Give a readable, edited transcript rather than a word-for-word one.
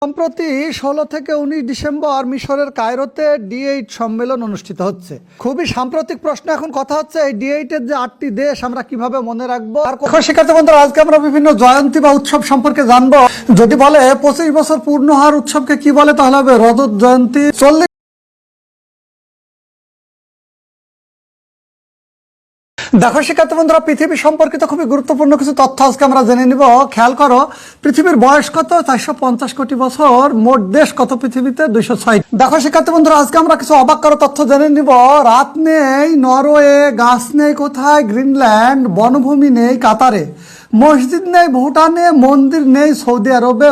সম্প্রতি 16 থেকে 19 ডিসেম্বর মিশরের কায়রোতে ডি8 সম্মেলন অনুষ্ঠিত হচ্ছে। খুবই সাম্প্রতিক প্রশ্ন এখন কথা হচ্ছে এই ডি8 এর যে 8টি দেশ আমরা কিভাবে মনে রাখবো। আর শিক্ষার্থী বন্ধুরা, আজকে আমরা বিভিন্ন জয়ন্তী বা উৎসব সম্পর্কে জানবো। যদি বলে 25 বছর পূর্ণ হওয়ার উৎসবকে কি বলে, তাহলে হবে রজত জয়ন্তী। 40 দেখো শিক্ষার্থী বন্ধুরা, পৃথিবী সম্পর্কিত খুবই গুরুত্বপূর্ণ কিছু তথ্য আজকে আমরা জেনে নিব। খেয়াল করো, পৃথিবীর বয়স কত? 450 কোটি বছর। মোট দেশ কত পৃথিবীতে? 206। দেখো শিক্ষার্থী বন্ধুরা, আজকে আমরা কিছু অবাক করা তথ্য জেনে নিব। রাত নেই নরওয়ে, গাছ নেই কোথায়? গ্রিনল্যান্ড। বনভূমি নেই কাতারে, মসজিদ নেই ভুটানে, মন্দির নেই সৌদি আরবে,